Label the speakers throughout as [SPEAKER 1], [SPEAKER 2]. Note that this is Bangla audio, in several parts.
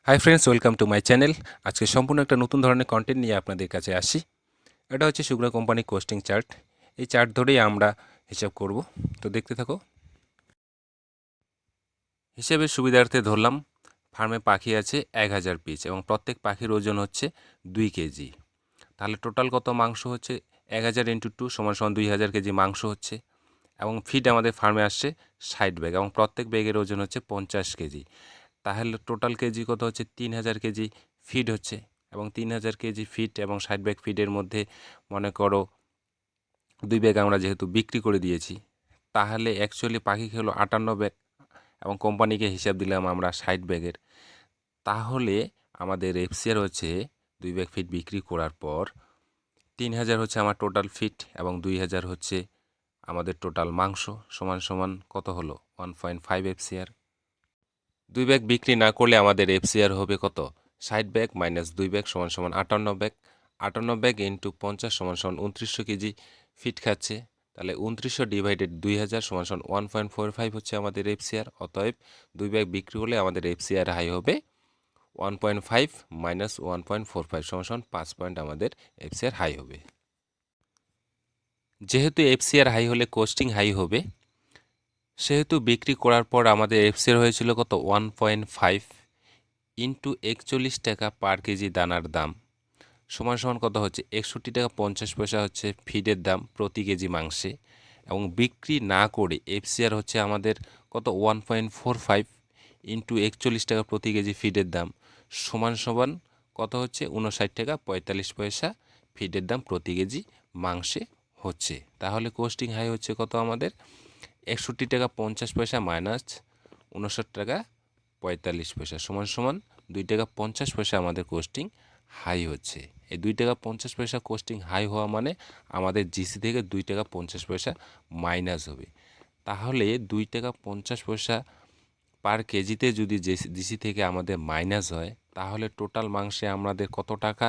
[SPEAKER 1] Hi friends, welcome to my channel. আজকে সম্পূর্ণ একটা নতুন ধরনের কন্টেন্ট নিয়ে আপনাদের কাছে আসি। এটা হচ্ছে শুকনো কোম্পানি কোস্টিং চার্ট। এই চার্ট ধরেই আমরা হিসাব করব, তো দেখতে থাকো। হিসেবের সুবিধার্থে ধরলাম ফার্মে পাখি আছে 1000 পিস এবং প্রত্যেক পাখির ওজন হচ্ছে 2 কেজি। তাহলে টোটাল কত মাংস হচ্ছে? 1000 ইন্টু 2 সমান সমান 2000 কেজি মাংস হচ্ছে। এবং ফিড আমাদের ফার্মে আসছে 60 ব্যাগ এবং প্রত্যেক ব্যাগের ওজন হচ্ছে 50 কেজি। তাহলে টোটাল কেজি কত হচ্ছে? 3000 কেজি ফিড হচ্ছে। এবং 3000 কেজি ফিড এবং 60 ব্যাগ ফিডের মধ্যে মনে করো 2 ব্যাগ আমরা যেহেতু বিক্রি করে দিয়েছি, তাহলে অ্যাকচুয়ালি পাখি খেলো 58 ব্যাগ এবং কোম্পানিকে হিসাব দিলাম আমরা 60 ব্যাগের। তাহলে আমাদের এফসিআর হচ্ছে 2 ব্যাগ ফিড বিক্রি করার পর 3000 হচ্ছে আমার টোটাল ফিড এবং 2000 হচ্ছে আমাদের টোটাল মাংস, সমান সমান কত হলো? 1.5 এফসিআর। 2 ব্যাগ বিক্রি না করলে আমাদের এফসিআর হবে কত? 60 ব্যাগ মাইনাস 2 ব্যাগ সমান সমান 58 ব্যাগ। 58 ব্যাগ ইন্টু 50 সমান সমান 2900 কেজি ফিট খাচ্ছে। তাহলে 2900 ডিভাইডেড 2000 সমান সমান 1.45 হচ্ছে আমাদের এফসিআর। অতএব 2 ব্যাগ বিক্রি হলে আমাদের এফসিআর হাই হবে 1.5 মাইনাস 1.45 সমান সমান 5 পয়েন্ট আমাদের এফসিআর হাই হবে। যেহেতু এফসিআর হাই হলে কোস্টিং হাই হবে, সেহেতু বিক্রি করার পর আমাদের এফসিআর হয়েছিল কত? 1.5 ইন্টু 41 টাকা পার কেজি দানার দাম সমান সমান কত হচ্ছে? 61 টাকা 50 পয়সা হচ্ছে ফিডের দাম প্রতি কেজি মাংসে। এবং বিক্রি না করে এফসিআর হচ্ছে আমাদের কত? 1.45 ইন্টু 41 টাকা প্রতি কেজি ফিডের দাম সমান সমান কত হচ্ছে? 59 টাকা 45 পয়সা ফিডের দাম প্রতি কেজি মাংসে হচ্ছে। তাহলে কোস্টিং হাই হচ্ছে কত আমাদের? 61 টাকা 50 পয়সা মাইনাস 59 টাকা 45 পয়সা সমান সমান 2 টাকা 50 পয়সা আমাদের কোস্টিং হাই হচ্ছে। এই 2 টাকা 50 পয়সা কোস্টিং হাই হওয়া মানে আমাদের জিসি থেকে 2 টাকা 50 পয়সা মাইনাস হবে। তাহলে 2 টাকা 50 পয়সা পার কেজিতে যদি জিসি থেকে আমাদের মাইনাস হয়, তাহলে টোটাল মাংসে আমাদের কত টাকা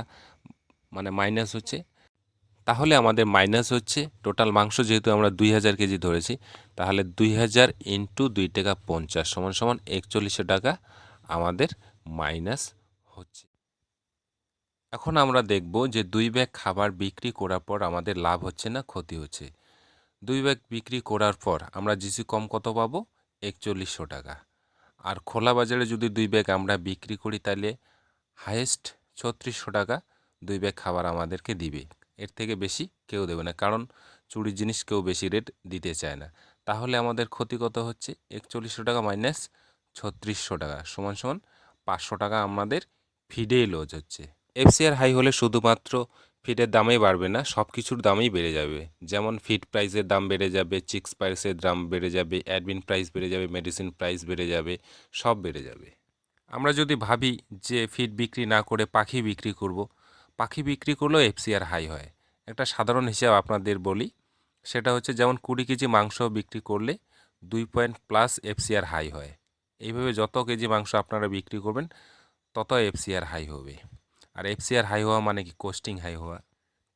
[SPEAKER 1] মানে মাইনাস হচ্ছে? তাহলে আমাদের মাইনাস হচ্ছে টোটাল মাংস, যেহেতু আমরা 2000 কেজি ধরেছি, তাহলে 2000 ইন্টু 2 টাকা 50 সমান সমান 4100 টাকা আমাদের মাইনাস হচ্ছে। এখন আমরা দেখব যে 2 ব্যাগ খাবার বিক্রি করার পর আমাদের লাভ হচ্ছে না ক্ষতি হচ্ছে। 2 ব্যাগ বিক্রি করার পর আমরা জিসি কম কত পাবো? 4100 টাকা। আর খোলা বাজারে যদি 2 ব্যাগ আমরা বিক্রি করি, তাহলে হাইয়েস্ট 3600 টাকা 2 ব্যাগ খাবার আমাদেরকে দিবে। এর থেকে বেশি কেউ দেবে না, কারণ চুরির জিনিস কেউ বেশি রেট দিতে চায় না। তাহলে আমাদের ক্ষতি কত হচ্ছে? 4100 টাকা মাইনাস 3600 টাকা সমান সমান 500 টাকা আমাদের ফিডেই লস হচ্ছে। এফসিআর হাই হলে শুধুমাত্র ফিডের দামেই বাড়বে না, সব কিছুর দামেই বেড়ে যাবে। যেমন ফিড প্রাইসের দাম বেড়ে যাবে, চিক্স প্রাইসের দাম বেড়ে যাবে, অ্যাডমিন প্রাইস বেড়ে যাবে, মেডিসিন প্রাইস বেড়ে যাবে, সব বেড়ে যাবে। আমরা যদি ভাবি যে ফিড বিক্রি না করে পাখি বিক্রি করব, পাখি বিক্রি করলেও এফসিআর হাই হয়। একটা সাধারণ হিসাব আপনাদের বলি, সেটা হচ্ছে যেমন 20 কেজি মাংস বিক্রি করলে 2 পয়েন্ট প্লাস এফসিআর হাই হয়। এইভাবে যত কেজি মাংস আপনারা বিক্রি করবেন তত এফসিআর হাই হবে। আর এফসিআর হাই হওয়া মানে কি? কোস্টিং হাই হওয়া।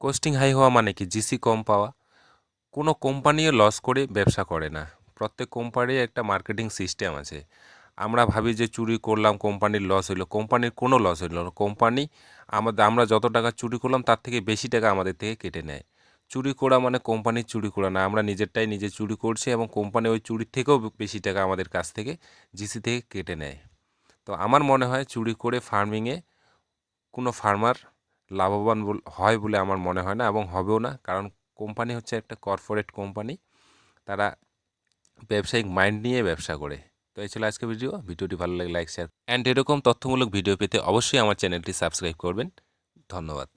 [SPEAKER 1] কোস্টিং হাই হওয়া মানে কি? জিসি কম পাওয়া। কোনো কোম্পানিও লস করে ব্যবসা করে না। প্রত্যেক কোম্পানির একটা মার্কেটিং সিস্টেম আছে। আমরা ভাবি যে চুরি করলাম, কোম্পানির লস হইলো। কোম্পানির কোনো লস হইলো না। কোম্পানি আমরা যত টাকা চুরি করলাম তার থেকে বেশি টাকা আমাদের থেকে কেটে নেয়। চুরি করা মানে কোম্পানির চুরি করা না, আমরা নিজেরটাই নিজে চুরি করছি এবং কোম্পানি ওই চুরির থেকেও বেশি টাকা আমাদের কাছ থেকে জিসি থেকে কেটে নেয়। তো আমার মনে হয় চুরি করে ফার্মিংয়ে কোনো ফার্মার লাভবান হয় বলে আমার মনে হয় না এবং হবেও না, কারণ কোম্পানি হচ্ছে একটা কর্পোরেট কোম্পানি। তারা ব্যবসায়িক মাইন্ড নিয়ে ব্যবসা করে। তো এই ছিল আজকের ভিডিওটি ভালো লাগলে লাইক শেয়ার অ্যান্ড এরকম তথ্যমূলক ভিডিও পেতে অবশ্যই আমার চ্যানেলটি সাবস্ক্রাইব করবেন। ধন্যবাদ।